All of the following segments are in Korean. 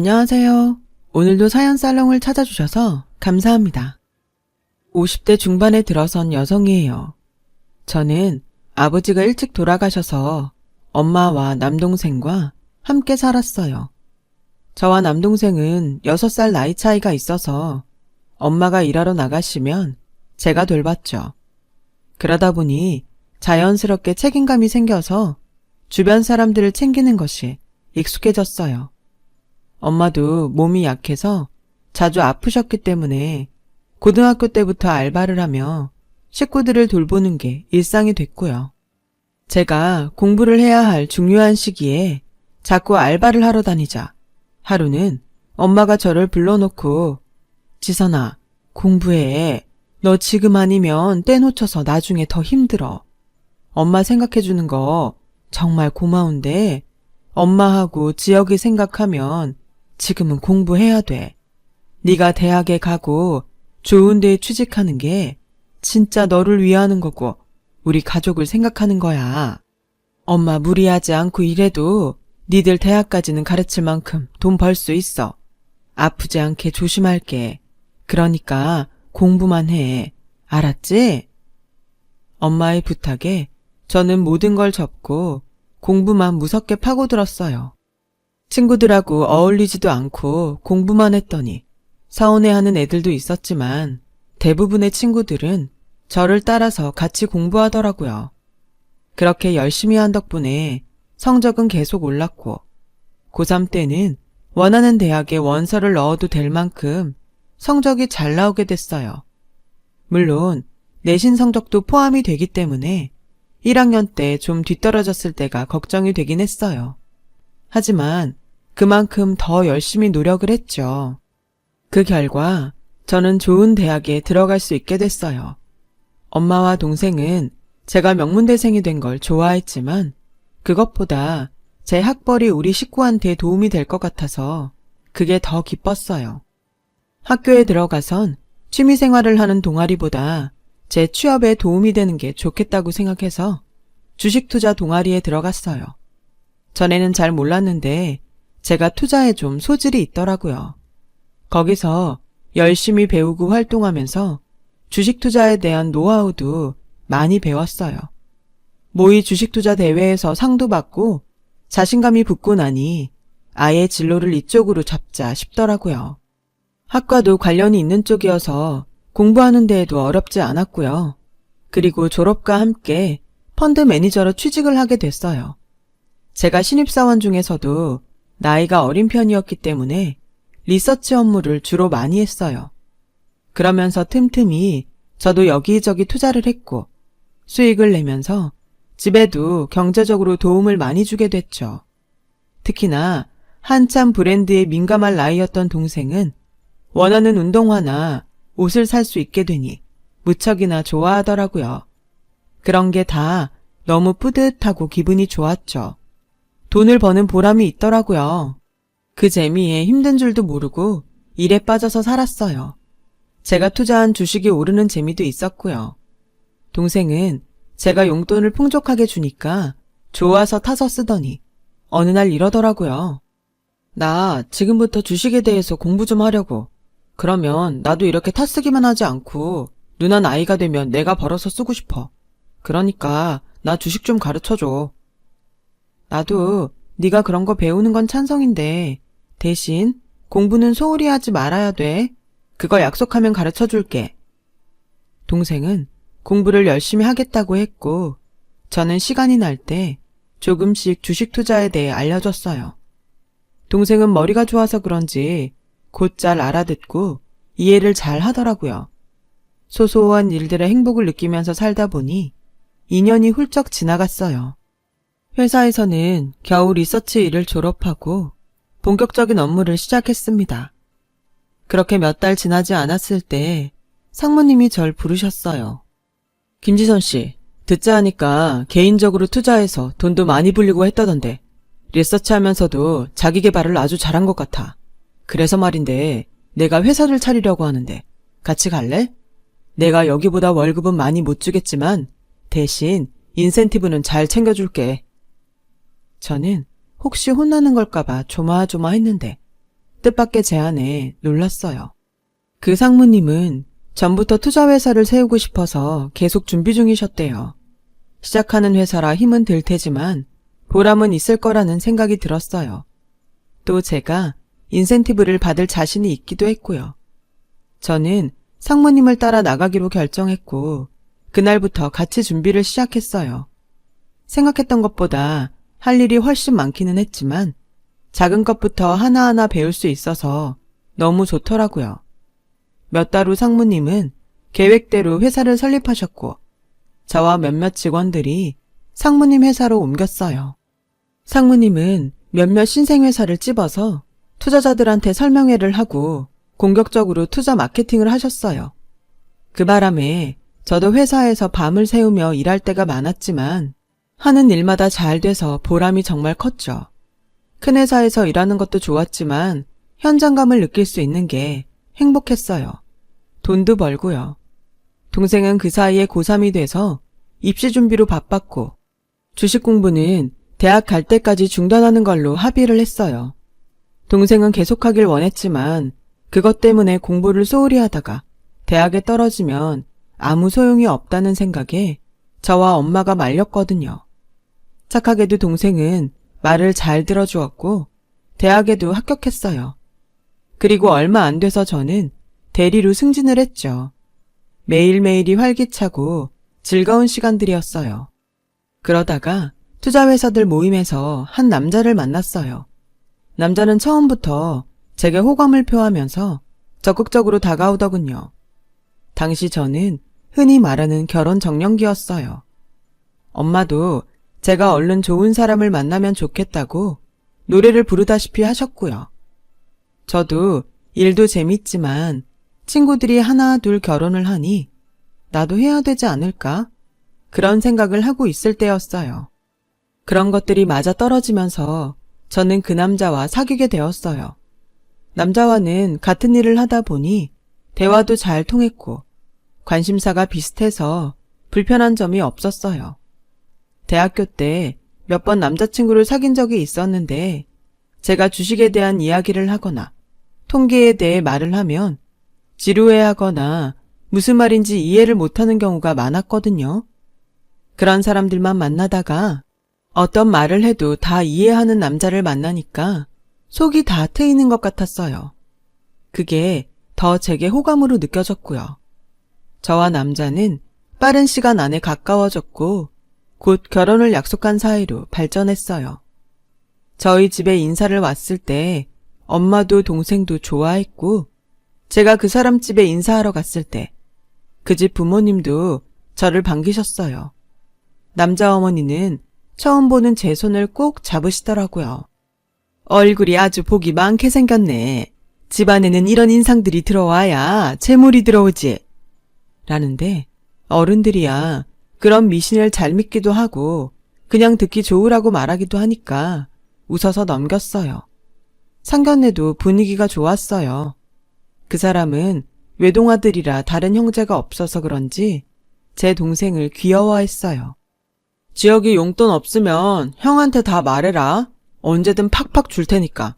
안녕하세요. 오늘도 사연 살롱을 찾아주셔서 감사합니다. 50대 중반에 들어선 여성이에요. 저는 아버지가 일찍 돌아가셔서 엄마와 남동생과 함께 살았어요. 저와 남동생은 6살 나이 차이가 있어서 엄마가 일하러 나가시면 제가 돌봤죠. 그러다 보니 자연스럽게 책임감이 생겨서 주변 사람들을 챙기는 것이 익숙해졌어요. 엄마도 몸이 약해서 자주 아프셨기 때문에 고등학교 때부터 알바를 하며 식구들을 돌보는 게 일상이 됐고요. 제가 공부를 해야 할 중요한 시기에 자꾸 알바를 하러 다니자 하루는 엄마가 저를 불러놓고 지선아, 공부해. 너 지금 아니면 때 놓쳐서 나중에 더 힘들어. 엄마 생각해주는 거 정말 고마운데 엄마하고 지혁이 생각하면 지금은 공부해야 돼. 네가 대학에 가고 좋은 데에 취직하는 게 진짜 너를 위하는 거고 우리 가족을 생각하는 거야. 엄마 무리하지 않고 일해도 니들 대학까지는 가르칠 만큼 돈 벌 수 있어. 아프지 않게 조심할게. 그러니까 공부만 해. 알았지? 엄마의 부탁에 저는 모든 걸 접고 공부만 무섭게 파고들었어요. 친구들하고 어울리지도 않고 공부만 했더니 서운해하는 애들도 있었지만 대부분의 친구들은 저를 따라서 같이 공부하더라고요. 그렇게 열심히 한 덕분에 성적은 계속 올랐고 고3 때는 원하는 대학에 원서를 넣어도 될 만큼 성적이 잘 나오게 됐어요. 물론 내신 성적도 포함이 되기 때문에 1학년 때 좀 뒤떨어졌을 때가 걱정이 되긴 했어요. 하지만 그만큼 더 열심히 노력을 했죠. 그 결과 저는 좋은 대학에 들어갈 수 있게 됐어요. 엄마와 동생은 제가 명문대생이 된 걸 좋아했지만 그것보다 제 학벌이 우리 식구한테 도움이 될 것 같아서 그게 더 기뻤어요. 학교에 들어가선 취미생활을 하는 동아리보다 제 취업에 도움이 되는 게 좋겠다고 생각해서 주식투자 동아리에 들어갔어요. 전에는 잘 몰랐는데 제가 투자에 좀 소질이 있더라고요. 거기서 열심히 배우고 활동하면서 주식투자에 대한 노하우도 많이 배웠어요. 모의 주식투자 대회에서 상도 받고 자신감이 붙고 나니 아예 진로를 이쪽으로 잡자 싶더라고요. 학과도 관련이 있는 쪽이어서 공부하는 데에도 어렵지 않았고요. 그리고 졸업과 함께 펀드 매니저로 취직을 하게 됐어요. 제가 신입사원 중에서도 나이가 어린 편이었기 때문에 리서치 업무를 주로 많이 했어요. 그러면서 틈틈이 저도 여기저기 투자를 했고 수익을 내면서 집에도 경제적으로 도움을 많이 주게 됐죠. 특히나 한참 브랜드에 민감할 나이였던 동생은 원하는 운동화나 옷을 살 수 있게 되니 무척이나 좋아하더라고요. 그런 게 다 너무 뿌듯하고 기분이 좋았죠. 돈을 버는 보람이 있더라고요. 그 재미에 힘든 줄도 모르고 일에 빠져서 살았어요. 제가 투자한 주식이 오르는 재미도 있었고요. 동생은 제가 용돈을 풍족하게 주니까 좋아서 타서 쓰더니 어느 날 이러더라고요. 나 지금부터 주식에 대해서 공부 좀 하려고. 그러면 나도 이렇게 타쓰기만 하지 않고 누나 나이가 되면 내가 벌어서 쓰고 싶어. 그러니까 나 주식 좀 가르쳐줘. 나도 네가 그런 거 배우는 건 찬성인데 대신 공부는 소홀히 하지 말아야 돼. 그거 약속하면 가르쳐줄게. 동생은 공부를 열심히 하겠다고 했고 저는 시간이 날 때 조금씩 주식 투자에 대해 알려줬어요. 동생은 머리가 좋아서 그런지 곧잘 알아듣고 이해를 잘 하더라고요. 소소한 일들의 행복을 느끼면서 살다 보니 2년이 훌쩍 지나갔어요. 회사에서는 겨우 리서치 일을 졸업하고 본격적인 업무를 시작했습니다. 그렇게 몇 달 지나지 않았을 때 상무님이 절 부르셨어요. 김지선 씨, 듣자 하니까 개인적으로 투자해서 돈도 많이 불리고 했다던데 리서치 하면서도 자기 개발을 아주 잘한 것 같아. 그래서 말인데 내가 회사를 차리려고 하는데 같이 갈래? 내가 여기보다 월급은 많이 못 주겠지만 대신 인센티브는 잘 챙겨줄게. 저는 혹시 혼나는 걸까봐 조마조마했는데 뜻밖의 제안에 놀랐어요. 그 상무님은 전부터 투자회사를 세우고 싶어서 계속 준비 중이셨대요. 시작하는 회사라 힘은 들 테지만 보람은 있을 거라는 생각이 들었어요. 또 제가 인센티브를 받을 자신이 있기도 했고요. 저는 상무님을 따라 나가기로 결정했고 그날부터 같이 준비를 시작했어요. 생각했던 것보다 할 일이 훨씬 많기는 했지만 작은 것부터 하나하나 배울 수 있어서 너무 좋더라고요. 몇 달 후 상무님은 계획대로 회사를 설립하셨고 저와 몇몇 직원들이 상무님 회사로 옮겼어요. 상무님은 몇몇 신생회사를 찝어서 투자자들한테 설명회를 하고 공격적으로 투자 마케팅을 하셨어요. 그 바람에 저도 회사에서 밤을 새우며 일할 때가 많았지만 하는 일마다 잘 돼서 보람이 정말 컸죠. 큰 회사에서 일하는 것도 좋았지만 현장감을 느낄 수 있는 게 행복했어요. 돈도 벌고요. 동생은 그 사이에 고3이 돼서 입시 준비로 바빴고 주식 공부는 대학 갈 때까지 중단하는 걸로 합의를 했어요. 동생은 계속하길 원했지만 그것 때문에 공부를 소홀히 하다가 대학에 떨어지면 아무 소용이 없다는 생각에 저와 엄마가 말렸거든요. 착하게도 동생은 말을 잘 들어주었고 대학에도 합격했어요. 그리고 얼마 안 돼서 저는 대리로 승진을 했죠. 매일매일이 활기차고 즐거운 시간들이었어요. 그러다가 투자회사들 모임에서 한 남자를 만났어요. 남자는 처음부터 제게 호감을 표하면서 적극적으로 다가오더군요. 당시 저는 흔히 말하는 결혼 정년기였어요. 엄마도 제가 얼른 좋은 사람을 만나면 좋겠다고 노래를 부르다시피 하셨고요. 저도 일도 재밌지만 친구들이 하나 둘 결혼을 하니 나도 해야 되지 않을까? 그런 생각을 하고 있을 때였어요. 그런 것들이 맞아 떨어지면서 저는 그 남자와 사귀게 되었어요. 남자와는 같은 일을 하다 보니 대화도 잘 통했고 관심사가 비슷해서 불편한 점이 없었어요. 대학교 때 몇 번 남자친구를 사귄 적이 있었는데 제가 주식에 대한 이야기를 하거나 통계에 대해 말을 하면 지루해하거나 무슨 말인지 이해를 못하는 경우가 많았거든요. 그런 사람들만 만나다가 어떤 말을 해도 다 이해하는 남자를 만나니까 속이 다 트이는 것 같았어요. 그게 더 제게 호감으로 느껴졌고요. 저와 남자는 빠른 시간 안에 가까워졌고 곧 결혼을 약속한 사이로 발전했어요. 저희 집에 인사를 왔을 때 엄마도 동생도 좋아했고 제가 그 사람 집에 인사하러 갔을 때 그 집 부모님도 저를 반기셨어요. 남자 어머니는 처음 보는 제 손을 꼭 잡으시더라고요. 얼굴이 아주 복이 많게 생겼네. 집안에는 이런 인상들이 들어와야 재물이 들어오지. 라는데 어른들이야 그런 미신을 잘 믿기도 하고 그냥 듣기 좋으라고 말하기도 하니까 웃어서 넘겼어요. 상견례도 분위기가 좋았어요. 그 사람은 외동아들이라 다른 형제가 없어서 그런지 제 동생을 귀여워했어요. 지역이 용돈 없으면 형한테 다 말해라. 언제든 팍팍 줄 테니까.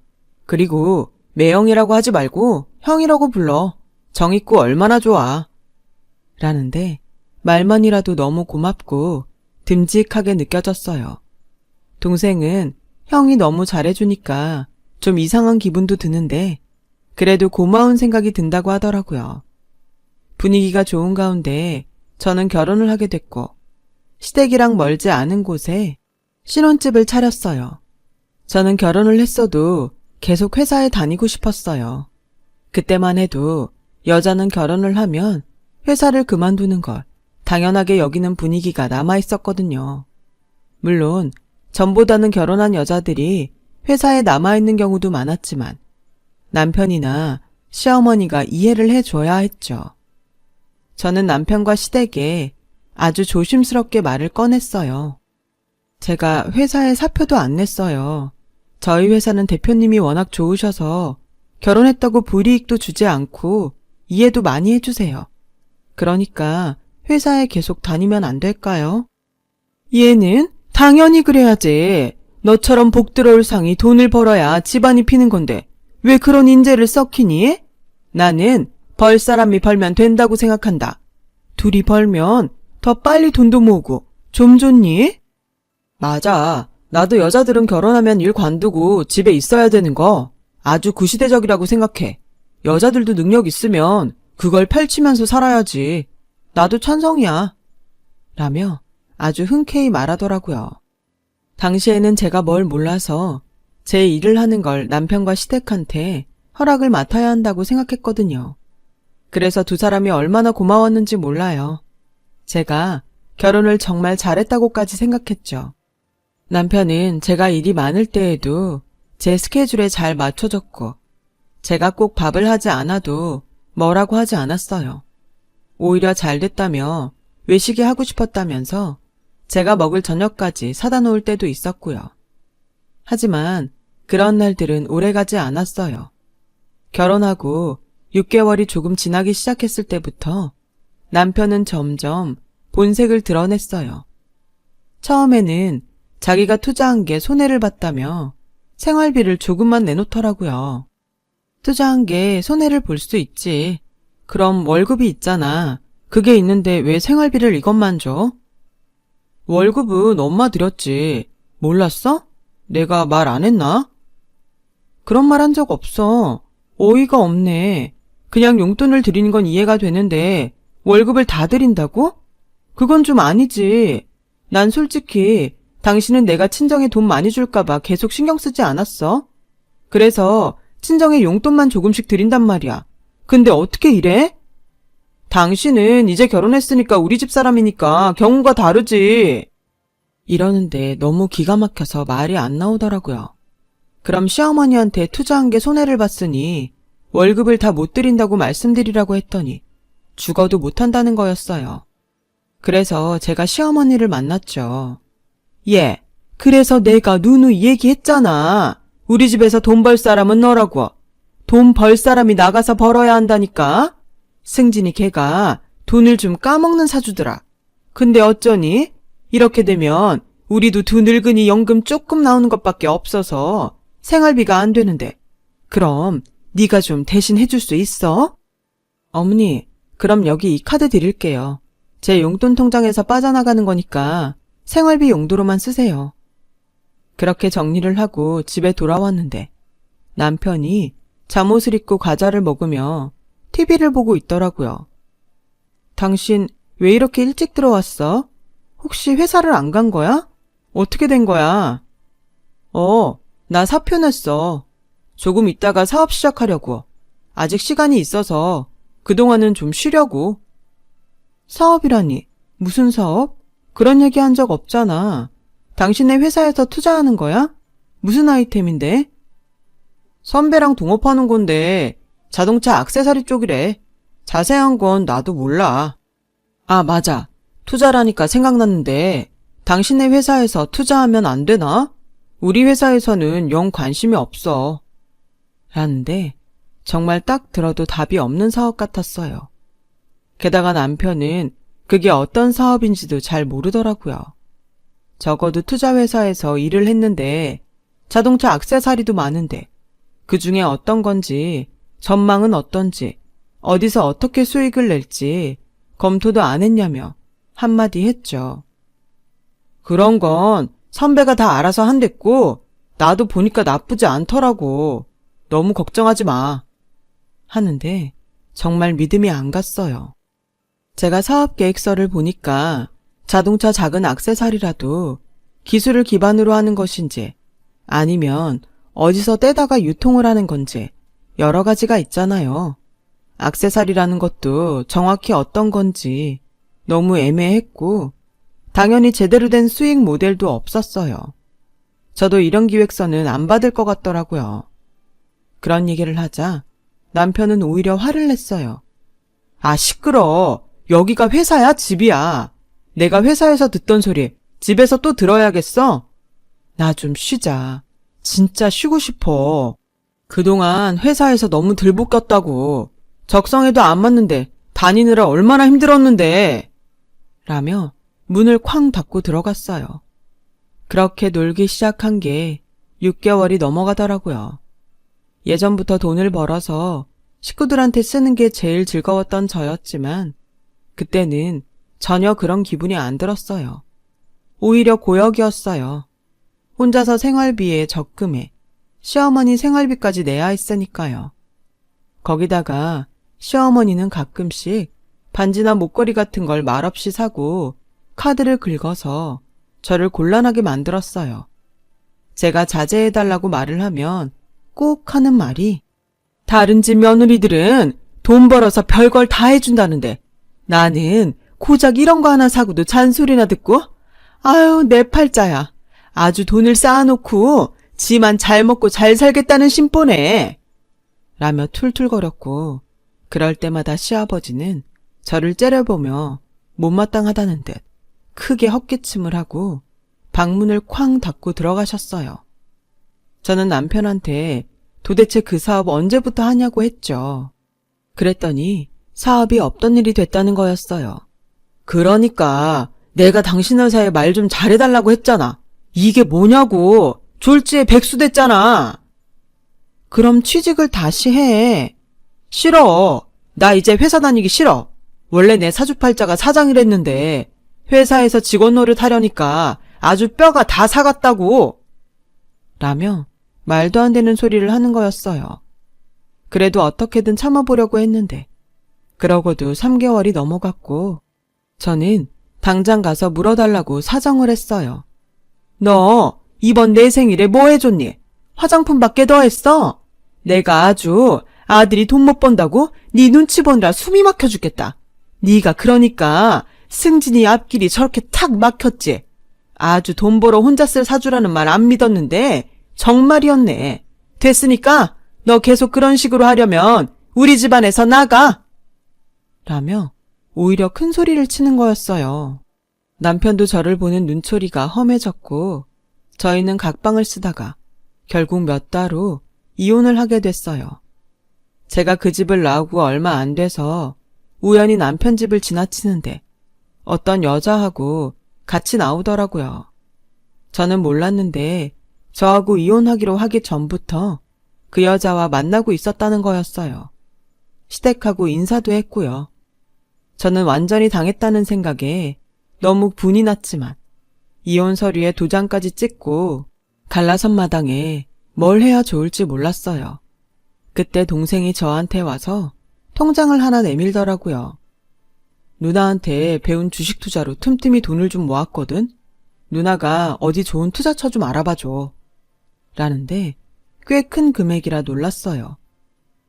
그리고 매형이라고 하지 말고 형이라고 불러. 정 있고 얼마나 좋아. 라는데 말만이라도 너무 고맙고 듬직하게 느껴졌어요. 동생은 형이 너무 잘해주니까 좀 이상한 기분도 드는데 그래도 고마운 생각이 든다고 하더라고요. 분위기가 좋은 가운데 저는 결혼을 하게 됐고 시댁이랑 멀지 않은 곳에 신혼집을 차렸어요. 저는 결혼을 했어도 계속 회사에 다니고 싶었어요. 그때만 해도 여자는 결혼을 하면 회사를 그만두는 걸 당연하게 여기는 분위기가 남아있었거든요. 물론 전보다는 결혼한 여자들이 회사에 남아있는 경우도 많았지만 남편이나 시어머니가 이해를 해줘야 했죠. 저는 남편과 시댁에 아주 조심스럽게 말을 꺼냈어요. 제가 회사에 사표도 안 냈어요. 저희 회사는 대표님이 워낙 좋으셔서 결혼했다고 불이익도 주지 않고 이해도 많이 해주세요. 그러니까 회사에 계속 다니면 안 될까요? 얘는 당연히 그래야지. 너처럼 복 들어올 상이 돈을 벌어야 집안이 피는 건데 왜 그런 인재를 썩히니? 나는 벌 사람이 벌면 된다고 생각한다. 둘이 벌면 더 빨리 돈도 모으고 좀 좋니? 맞아. 나도 여자들은 결혼하면 일 관두고 집에 있어야 되는 거 아주 구시대적이라고 생각해. 여자들도 능력 있으면 그걸 펼치면서 살아야지. 나도 찬성이야. 라며 아주 흔쾌히 말하더라고요. 당시에는 제가 뭘 몰라서 제 일을 하는 걸 남편과 시댁한테 허락을 맡아야 한다고 생각했거든요. 그래서 두 사람이 얼마나 고마웠는지 몰라요. 제가 결혼을 정말 잘했다고까지 생각했죠. 남편은 제가 일이 많을 때에도 제 스케줄에 잘 맞춰줬고 제가 꼭 밥을 하지 않아도 뭐라고 하지 않았어요. 오히려 잘 됐다며 외식이 하고 싶었다면서 제가 먹을 저녁까지 사다 놓을 때도 있었고요. 하지만 그런 날들은 오래가지 않았어요. 결혼하고 6개월이 조금 지나기 시작했을 때부터 남편은 점점 본색을 드러냈어요. 처음에는 자기가 투자한 게 손해를 봤다며 생활비를 조금만 내놓더라고요. 투자한 게 손해를 볼 수 있지. 그럼 월급이 있잖아. 그게 있는데 왜 생활비를 이것만 줘? 월급은 엄마 드렸지. 몰랐어? 내가 말 안 했나? 그런 말 한 적 없어. 어이가 없네. 그냥 용돈을 드리는 건 이해가 되는데 월급을 다 드린다고? 그건 좀 아니지. 난 솔직히 당신은 내가 친정에 돈 많이 줄까봐 계속 신경 쓰지 않았어. 그래서 친정에 용돈만 조금씩 드린단 말이야. 근데 어떻게 이래? 당신은 이제 결혼했으니까 우리 집 사람이니까 경우가 다르지. 이러는데 너무 기가 막혀서 말이 안 나오더라고요. 그럼 시어머니한테 투자한 게 손해를 봤으니 월급을 다 못 드린다고 말씀드리라고 했더니 죽어도 못한다는 거였어요. 그래서 제가 시어머니를 만났죠. 예, 그래서 내가 누누이 얘기했잖아. 우리 집에서 돈 벌 사람은 너라고. 돈 벌 사람이 나가서 벌어야 한다니까. 승진이 걔가 돈을 좀 까먹는 사주더라. 근데 어쩌니? 이렇게 되면 우리도 두 늙은이 연금 조금 나오는 것밖에 없어서 생활비가 안 되는데 그럼 네가 좀 대신 해줄 수 있어? 어머니, 그럼 여기 이 카드 드릴게요. 제 용돈 통장에서 빠져나가는 거니까 생활비 용도로만 쓰세요. 그렇게 정리를 하고 집에 돌아왔는데 남편이 잠옷을 입고 과자를 먹으며 TV를 보고 있더라고요. 당신 왜 이렇게 일찍 들어왔어? 혹시 회사를 안 간 거야? 어떻게 된 거야? 나 사표 냈어. 조금 있다가 사업 시작하려고. 아직 시간이 있어서 그동안은 좀 쉬려고. 사업이라니? 무슨 사업? 그런 얘기 한 적 없잖아. 당신네 회사에서 투자하는 거야? 무슨 아이템인데? 선배랑 동업하는 건데 자동차 액세서리 쪽이래. 자세한 건 나도 몰라. 아, 맞아. 투자라니까 생각났는데 당신네 회사에서 투자하면 안 되나? 우리 회사에서는 영 관심이 없어. 라는데 정말 딱 들어도 답이 없는 사업 같았어요. 게다가 남편은 그게 어떤 사업인지도 잘 모르더라고요. 적어도 투자회사에서 일을 했는데 자동차 액세서리도 많은데 그 중에 어떤 건지 전망은 어떤지 어디서 어떻게 수익을 낼지 검토도 안 했냐며 한마디 했죠. 그런 건 선배가 다 알아서 한댔고 나도 보니까 나쁘지 않더라고. 너무 걱정하지 마. 하는데 정말 믿음이 안 갔어요. 제가 사업계획서를 보니까 자동차 작은 액세서리라도 기술을 기반으로 하는 것인지 아니면 어디서 떼다가 유통을 하는 건지 여러 가지가 있잖아요. 액세서리라는 것도 정확히 어떤 건지 너무 애매했고 당연히 제대로 된 수익 모델도 없었어요. 저도 이런 기획서는 안 받을 것 같더라고요. 그런 얘기를 하자 남편은 오히려 화를 냈어요. 아, 시끄러. 여기가 회사야, 집이야. 내가 회사에서 듣던 소리 집에서 또 들어야겠어? 나 좀 쉬자. 진짜 쉬고 싶어. 그동안 회사에서 너무 들볶였다고. 적성에도 안 맞는데 다니느라 얼마나 힘들었는데. 라며 문을 쾅 닫고 들어갔어요. 그렇게 놀기 시작한 게 6개월이 넘어가더라고요. 예전부터 돈을 벌어서 식구들한테 쓰는 게 제일 즐거웠던 저였지만 그때는 전혀 그런 기분이 안 들었어요. 오히려 고역이었어요. 혼자서 생활비에 적금에 시어머니 생활비까지 내야 했으니까요. 거기다가 시어머니는 가끔씩 반지나 목걸이 같은 걸 말없이 사고 카드를 긁어서 저를 곤란하게 만들었어요. 제가 자제해달라고 말을 하면 꼭 하는 말이 다른 집 며느리들은 돈 벌어서 별걸 다 해준다는데 나는 고작 이런 거 하나 사고도 잔소리나 듣고 아유 내 팔자야. 아주 돈을 쌓아놓고 지만 잘 먹고 잘 살겠다는 심보네. 라며 툴툴거렸고 그럴 때마다 시아버지는 저를 째려보며 못마땅하다는 듯 크게 헛기침을 하고 방문을 쾅 닫고 들어가셨어요. 저는 남편한테 도대체 그 사업 언제부터 하냐고 했죠. 그랬더니 사업이 없던 일이 됐다는 거였어요. 그러니까 내가 당신 회사에 말 좀 잘해달라고 했잖아. 이게 뭐냐고. 졸지에 백수 됐잖아. 그럼 취직을 다시 해. 싫어. 나 이제 회사 다니기 싫어. 원래 내 사주팔자가 사장이랬는데 회사에서 직원 노릇 하려니까 아주 뼈가 다 사갔다고. 라며 말도 안 되는 소리를 하는 거였어요. 그래도 어떻게든 참아보려고 했는데 그러고도 3개월이 넘어갔고 저는 당장 가서 물어달라고 사정을 했어요. 너 이번 내 생일에 뭐 해줬니? 화장품밖에 더 했어? 내가 아주 아들이 돈 못 번다고 네 눈치 보느라 숨이 막혀 죽겠다. 네가 그러니까 승진이 앞길이 저렇게 탁 막혔지. 아주 돈 벌어 혼자 쓸 사주라는 말 안 믿었는데 정말이었네. 됐으니까 너 계속 그런 식으로 하려면 우리 집안에서 나가. 라며 오히려 큰 소리를 치는 거였어요. 남편도 저를 보는 눈초리가 험해졌고 저희는 각방을 쓰다가 결국 몇 달 후 이혼을 하게 됐어요. 제가 그 집을 나오고 얼마 안 돼서 우연히 남편 집을 지나치는데 어떤 여자하고 같이 나오더라고요. 저는 몰랐는데 저하고 이혼하기로 하기 전부터 그 여자와 만나고 있었다는 거였어요. 시댁하고 인사도 했고요. 저는 완전히 당했다는 생각에 너무 분이 났지만 이혼 서류에 도장까지 찍고 갈라선 마당에 뭘 해야 좋을지 몰랐어요. 그때 동생이 저한테 와서 통장을 하나 내밀더라고요. 누나한테 배운 주식 투자로 틈틈이 돈을 좀 모았거든? 누나가 어디 좋은 투자처 좀 알아봐줘. 라는데 꽤 큰 금액이라 놀랐어요.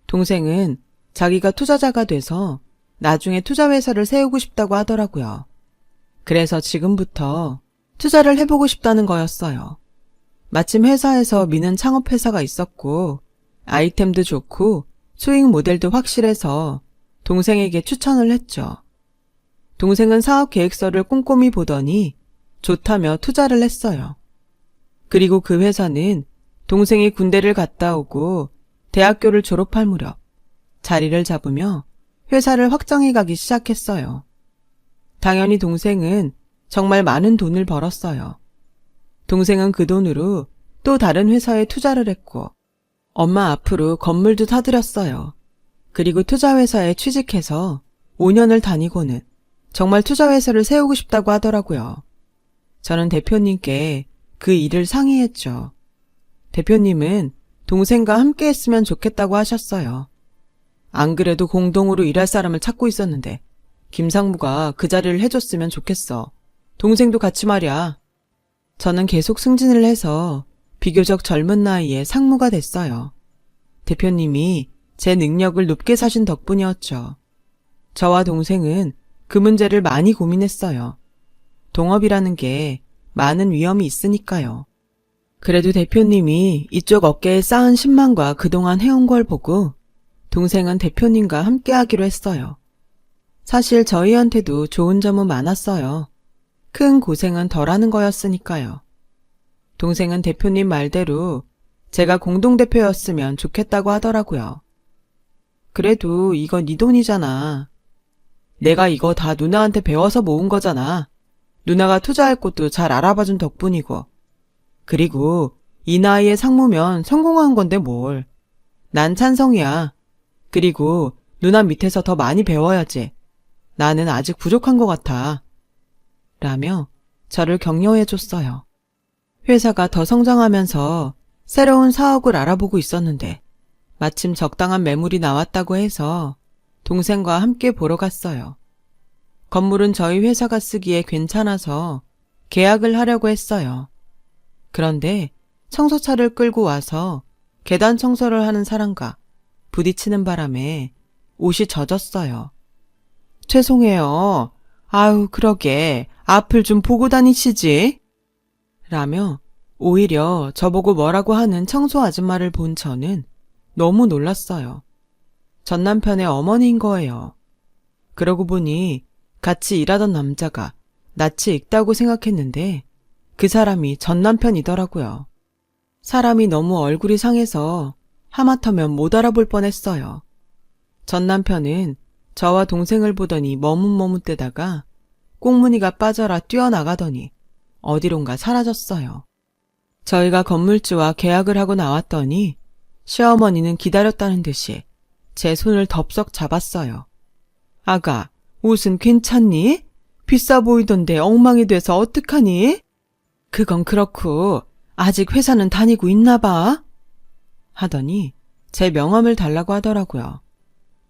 동생은 자기가 투자자가 돼서 나중에 투자회사를 세우고 싶다고 하더라고요. 그래서 지금부터 투자를 해보고 싶다는 거였어요. 마침 회사에서 미는 창업회사가 있었고 아이템도 좋고 수익 모델도 확실해서 동생에게 추천을 했죠. 동생은 사업 계획서를 꼼꼼히 보더니 좋다며 투자를 했어요. 그리고 그 회사는 동생이 군대를 갔다 오고 대학교를 졸업할 무렵 자리를 잡으며 회사를 확장해 가기 시작했어요. 당연히 동생은 정말 많은 돈을 벌었어요. 동생은 그 돈으로 또 다른 회사에 투자를 했고 엄마 앞으로 건물도 사들였어요. 그리고 투자회사에 취직해서 5년을 다니고는 정말 투자회사를 세우고 싶다고 하더라고요. 저는 대표님께 그 일을 상의했죠. 대표님은 동생과 함께 했으면 좋겠다고 하셨어요. 안 그래도 공동으로 일할 사람을 찾고 있었는데 김상무가 그 자리를 해줬으면 좋겠어. 동생도 같이 말이야. 저는 계속 승진을 해서 비교적 젊은 나이에 상무가 됐어요. 대표님이 제 능력을 높게 사신 덕분이었죠. 저와 동생은 그 문제를 많이 고민했어요. 동업이라는 게 많은 위험이 있으니까요. 그래도 대표님이 이쪽 업계에 쌓은 10만과 그동안 해온 걸 보고 동생은 대표님과 함께 하기로 했어요. 사실 저희한테도 좋은 점은 많았어요. 큰 고생은 덜하는 거였으니까요. 동생은 대표님 말대로 제가 공동대표였으면 좋겠다고 하더라고요. 그래도 이건 네 돈이잖아. 내가 이거 다 누나한테 배워서 모은 거잖아. 누나가 투자할 곳도 잘 알아봐준 덕분이고. 그리고 이 나이에 상무면 성공한 건데 뭘. 난 찬성이야. 그리고 누나 밑에서 더 많이 배워야지. 나는 아직 부족한 것 같아. 라며 저를 격려해 줬어요. 회사가 더 성장하면서 새로운 사옥을 알아보고 있었는데 마침 적당한 매물이 나왔다고 해서 동생과 함께 보러 갔어요. 건물은 저희 회사가 쓰기에 괜찮아서 계약을 하려고 했어요. 그런데 청소차를 끌고 와서 계단 청소를 하는 사람과 부딪히는 바람에 옷이 젖었어요. 죄송해요. 아유, 그러게. 앞을 좀 보고 다니시지. 라며 오히려 저보고 뭐라고 하는 청소 아줌마를 본 저는 너무 놀랐어요. 전 남편의 어머니인 거예요. 그러고 보니 같이 일하던 남자가 낯이 익다고 생각했는데 그 사람이 전 남편이더라고요. 사람이 너무 얼굴이 상해서 하마터면 못 알아볼 뻔했어요. 전 남편은 저와 동생을 보더니 머뭇머뭇대다가 꽁무니가 빠져라 뛰어나가더니 어디론가 사라졌어요. 저희가 건물주와 계약을 하고 나왔더니 시어머니는 기다렸다는 듯이 제 손을 덥석 잡았어요. 아가, 옷은 괜찮니? 비싸 보이던데 엉망이 돼서 어떡하니? 그건 그렇고 아직 회사는 다니고 있나 봐. 하더니 제 명함을 달라고 하더라고요.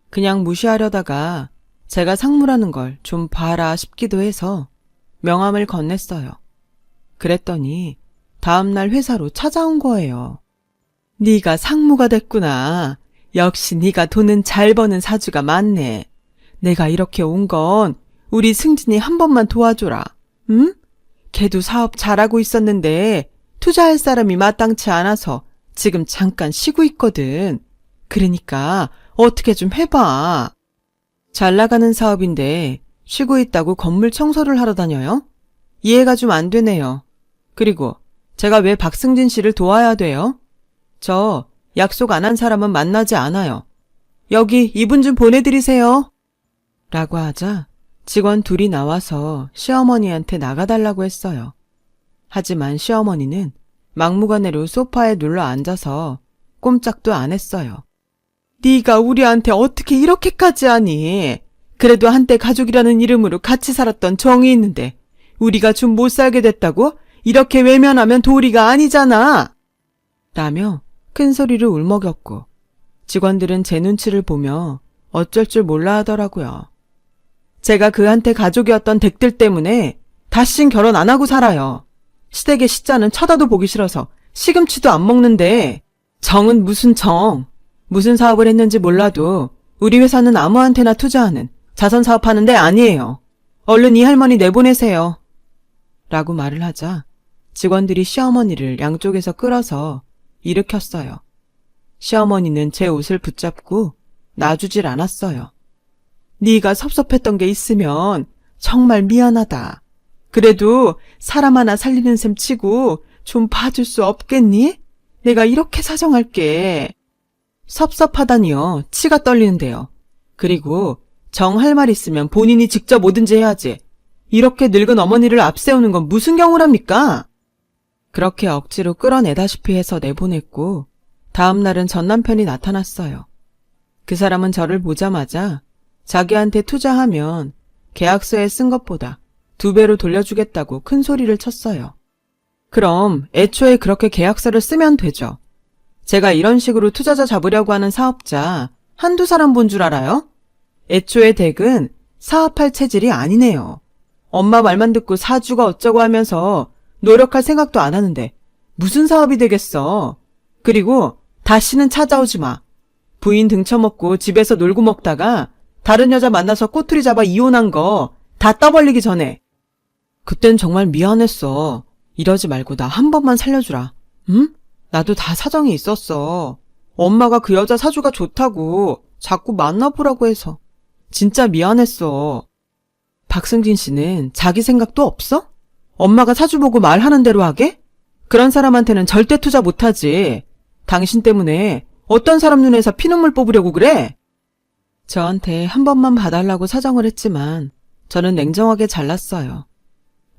그냥 무시하려다가 제가 상무라는 걸 좀 봐라 싶기도 해서 명함을 건넸어요. 그랬더니 다음날 회사로 찾아온 거예요. 네가 상무가 됐구나. 역시 네가 돈은 잘 버는 사주가 많네. 내가 이렇게 온 건 우리 승진이 한 번만 도와줘라. 응? 걔도 사업 잘하고 있었는데 투자할 사람이 마땅치 않아서 지금 잠깐 쉬고 있거든. 그러니까 어떻게 좀 해봐. 잘 나가는 사업인데 쉬고 있다고 건물 청소를 하러 다녀요? 이해가 좀 안 되네요. 그리고 제가 왜 박승진 씨를 도와야 돼요? 저 약속 안 한 사람은 만나지 않아요. 여기 이분 좀 보내드리세요. 라고 하자 직원 둘이 나와서 시어머니한테 나가달라고 했어요. 하지만 시어머니는 막무가내로 소파에 눌러 앉아서 꼼짝도 안 했어요. 네가 우리한테 어떻게 이렇게까지 하니? 그래도 한때 가족이라는 이름으로 같이 살았던 정이 있는데 우리가 좀 못 살게 됐다고? 이렇게 외면하면 도리가 아니잖아. 라며 큰 소리를 울먹였고 직원들은 제 눈치를 보며 어쩔 줄 몰라 하더라고요. 제가 그한테 가족이었던 댁들 때문에 다신 결혼 안 하고 살아요. 시댁의 시자는 쳐다도 보기 싫어서 시금치도 안 먹는데 정은 무슨 정. 무슨 사업을 했는지 몰라도 우리 회사는 아무한테나 투자하는 자선 사업하는 데 아니에요. 얼른 이 할머니 내보내세요. 라고 말을 하자 직원들이 시어머니를 양쪽에서 끌어서 일으켰어요. 시어머니는 제 옷을 붙잡고 놔주질 않았어요. 네가 섭섭했던 게 있으면 정말 미안하다. 그래도 사람 하나 살리는 셈 치고 좀 봐줄 수 없겠니? 내가 이렇게 사정할게. 섭섭하다니요. 치가 떨리는데요. 그리고 정 할 말 있으면 본인이 직접 뭐든지 해야지. 이렇게 늙은 어머니를 앞세우는 건 무슨 경우랍니까? 그렇게 억지로 끌어내다시피 해서 내보냈고 다음 날은 전 남편이 나타났어요. 그 사람은 저를 보자마자 자기한테 투자하면 계약서에 쓴 것보다 2배로 돌려주겠다고 큰 소리를 쳤어요. 그럼 애초에 그렇게 계약서를 쓰면 되죠. 제가 이런 식으로 투자자 잡으려고 하는 사업자 한두 사람 본 줄 알아요? 애초에 댁은 사업할 체질이 아니네요. 엄마 말만 듣고 사주가 어쩌고 하면서 노력할 생각도 안 하는데 무슨 사업이 되겠어. 그리고 다시는 찾아오지 마. 부인 등쳐먹고 집에서 놀고 먹다가 다른 여자 만나서 꼬투리 잡아 이혼한 거 다 떠벌리기 전에. 그땐 정말 미안했어. 이러지 말고 나 한 번만 살려주라. 응? 나도 다 사정이 있었어. 엄마가 그 여자 사주가 좋다고 자꾸 만나보라고 해서. 진짜 미안했어. 박승진 씨는 자기 생각도 없어? 엄마가 사주 보고 말하는 대로 하게? 그런 사람한테는 절대 투자 못하지. 당신 때문에 어떤 사람 눈에서 피눈물 뽑으려고 그래? 저한테 한 번만 봐달라고 사정을 했지만 저는 냉정하게 잘랐어요.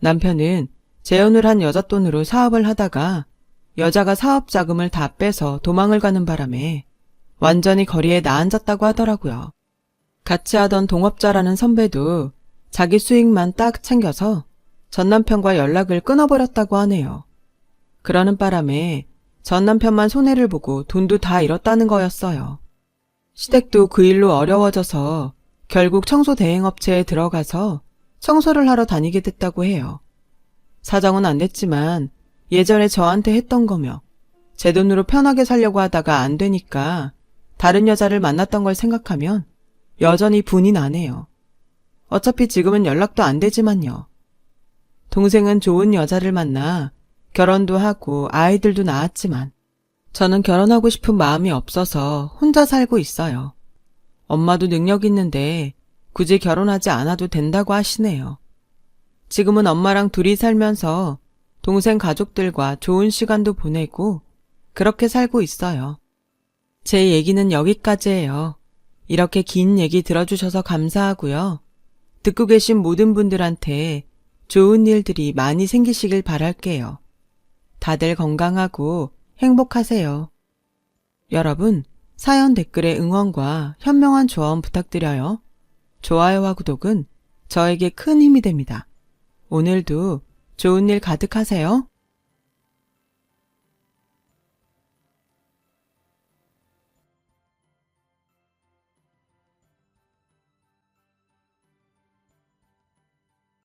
남편은 재혼을 한 여자 돈으로 사업을 하다가 여자가 사업 자금을 다 빼서 도망을 가는 바람에 완전히 거리에 나앉았다고 하더라고요. 같이 하던 동업자라는 선배도 자기 수익만 딱 챙겨서 전 남편과 연락을 끊어버렸다고 하네요. 그러는 바람에 전 남편만 손해를 보고 돈도 다 잃었다는 거였어요. 시댁도 그 일로 어려워져서 결국 청소 대행업체에 들어가서 청소를 하러 다니게 됐다고 해요. 사정은 안 됐지만 예전에 저한테 했던 거며 제 돈으로 편하게 살려고 하다가 안 되니까 다른 여자를 만났던 걸 생각하면 여전히 분이 나네요. 어차피 지금은 연락도 안 되지만요. 동생은 좋은 여자를 만나 결혼도 하고 아이들도 낳았지만 저는 결혼하고 싶은 마음이 없어서 혼자 살고 있어요. 엄마도 능력 있는데 굳이 결혼하지 않아도 된다고 하시네요. 지금은 엄마랑 둘이 살면서 동생 가족들과 좋은 시간도 보내고 그렇게 살고 있어요. 제 얘기는 여기까지예요. 이렇게 긴 얘기 들어주셔서 감사하고요. 듣고 계신 모든 분들한테 좋은 일들이 많이 생기시길 바랄게요. 다들 건강하고 행복하세요. 여러분, 사연 댓글에 응원과 현명한 조언 부탁드려요. 좋아요와 구독은 저에게 큰 힘이 됩니다. 오늘도 좋은 일 가득하세요.